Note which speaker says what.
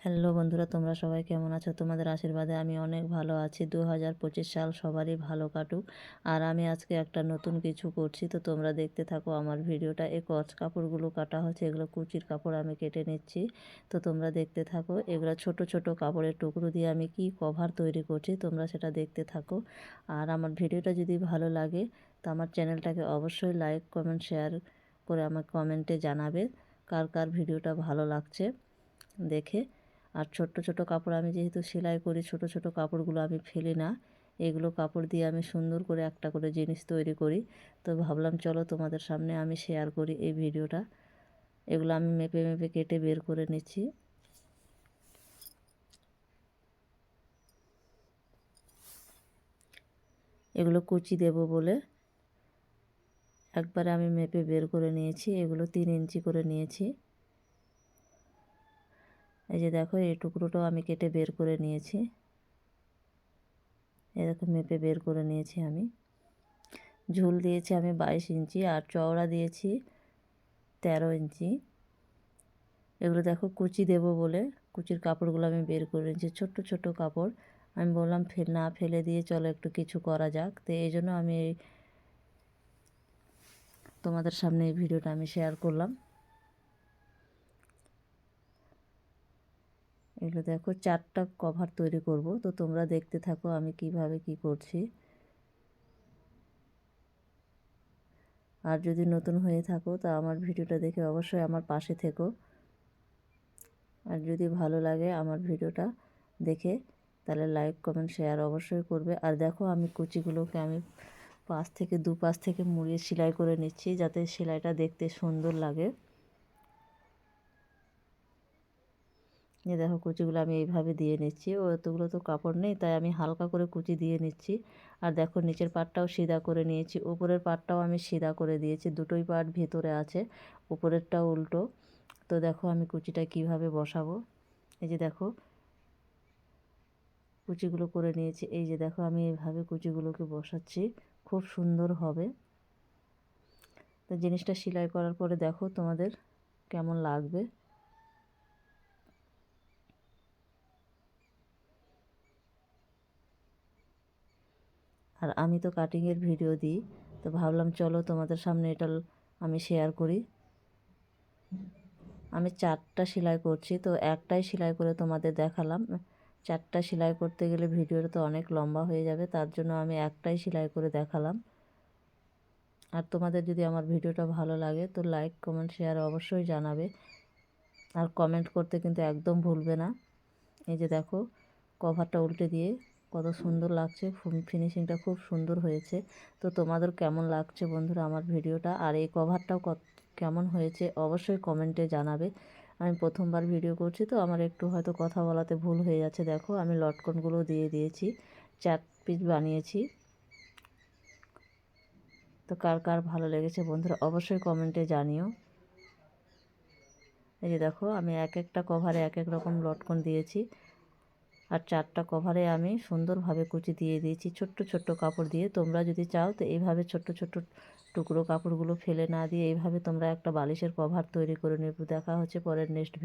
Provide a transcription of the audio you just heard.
Speaker 1: Hello বন্ধুরা, তোমরা সবাই কেমন আছো? তোমাদের আশীর্বাদে আমি অনেক ভালো আছি। 2025 সাল সবারই ভালো কাটুক। আর আমি আজকে একটা নতুন কিছু করছি, তো তোমরা দেখতে থাকো আমার ভিডিওটা। এই কচ কাপড়গুলো কাটা হচ্ছে, এগুলো কুচির কাপড় আমি কেটে নিচ্ছি। তো তোমরা দেখতে থাকো। এগুলো ছোট ছোট কাপড়ের টুকরো দিয়ে আমি কি কভার তৈরি করছি, তোমরা সেটা দেখতে থাকো। আর আমার ভিডিওটা যদি ভালো লাগে তো আমার চ্যানেলটাকে অবশ্যই লাইক কমেন্ট শেয়ার করে আমার কমেন্টে জানাবে কার কার ভিডিওটা ভালো লাগছে দেখে। আর ছোট্ট ছোট কাপড় আমি যেহেতু সেলাই করি, ছোট ছোট কাপড়গুলো আমি ফেলি না। এগুলো কাপড় দিয়ে আমি সুন্দর করে একটা করে জিনিস তৈরি করি। তো ভাবলাম চলো তোমাদের সামনে আমি শেয়ার করি এই ভিডিওটা। এগুলো আমি মেপে মেপে কেটে বের করে নিচ্ছি। এগুলো কুচি দেব বলে একবারে আমি মেপে বের করে নিয়েছি। এগুলো 3 ইঞ্চি করে নিয়েছি। এই যে দেখো, এই টুকরোটাও আমি কেটে বের করে নিয়েছি। এরকম মেপে বের করে নিয়েছি আমি। ঝুল দিয়েছি আমি 22 ইঞ্চি আর চওড়া দিয়েছি 13 ইঞ্চি। এগুলো দেখো কুচি দেব বলে কুচির কাপড়গুলো আমি বের করে নিয়েছি। ছোট্ট ছোট্ট কাপড়, আমি বললাম না ফেলে দিয়ে চলো একটু কিছু করা যাক। তো এই জন্য আমি তোমাদের সামনে এই ভিডিওটা আমি শেয়ার করলাম। এগুলো দেখো 4টা কভার তৈরি করব, তো তোমরা দেখতে থাকো আমি কিভাবে কি করছি। আর যদি নতুন হয়ে থাকো তা আমার ভিডিওটা দেখে অবশ্যই আমার পাশে থেকো। আর যদি ভালো লাগে আমার ভিডিওটা দেখে তাহলে লাইক কমেন্ট শেয়ার অবশ্যই করবে। আর দেখো আমি কুচিগুলোকে আমি দুপাশ থেকে মুড়িয়ে সেলাই করে নিচ্ছি, যাতে সেলাইটা দেখতে সুন্দর লাগে। এই দেখো কুচিগুলো আমি এইভাবে দিয়ে নিচ্ছি। ও এতগুলো তো কাপড় নেই, তাই আমি হালকা করে কুচি দিয়ে নিচ্ছি। আর দেখো নিচের পাটটাও সিধা করে নিয়েছি, উপরের পাটটাও আমি সিধা করে দিয়েছি। দুটোই পাট ভেতরে আছে, উপরেরটাও উল্টো। তো দেখো আমি কুচিটা কিভাবে বসাবো। এই যে দেখো কুচিগুলো করে নিয়েছি। এই যে দেখো আমি এইভাবে কুচিগুলোকে বসাচ্ছি, খুব সুন্দর হবে। তো জিনিসটা সেলাই করার পরে দেখো তোমাদের কেমন লাগবে। আর আমি তো কাটিংয়ের ভিডিও দিই, তো ভাবলাম চলো তোমাদের সামনে এটা আমি শেয়ার করি। আমি 4টা সেলাই করছি, তো একটাই সেলাই করে তোমাদের দেখালাম। 4টা সেলাই করতে গেলে ভিডিওটা তো অনেক লম্বা হয়ে যাবে, তার জন্য আমি একটাই সেলাই করে দেখালাম। আর তোমাদের যদি আমার ভিডিওটা ভালো লাগে তো লাইক কমেন্ট শেয়ার অবশ্যই জানাবে। আর কমেন্ট করতে কিন্তু একদম ভুলবে না। এই যে দেখো কভারটা উল্টে দিয়ে কত সুন্দর লাগছে, ফিনিশিংটা খুব সুন্দর হয়েছে। তো তোমাদের কেমন লাগছে বন্ধুরা আমার ভিডিওটা, আর এই কভারটাও কেমন হয়েছে অবশ্যই কমেন্টে জানাবে। আমি প্রথমবার ভিডিও করছি, তো আমার একটু হয়তো কথা বলাতে ভুল হয়ে যাচ্ছে। দেখো আমি লটকনগুলো দিয়ে দিয়েছি, 4 পিস বানিয়েছি। তো কার কার ভালো লেগেছে বন্ধুরা অবশ্যই কমেন্টে জানিও। এই যে দেখো আমি এক একটা কভারে এক এক রকম লটকন দিয়েছি। আর 4টা কভারে আমি সুন্দরভাবে কুচি দিয়ে দিয়েছি ছোট্ট ছোট্ট কাপড় দিয়ে। তোমরা যদি চাও তো এইভাবে ছোট্ট ছোট্ট টুকরো কাপড়গুলো ফেলে না দিয়ে এইভাবে তোমরা একটা বালিশের কভার তৈরি করে নেবে। দেখা হচ্ছে পরের নেক্সট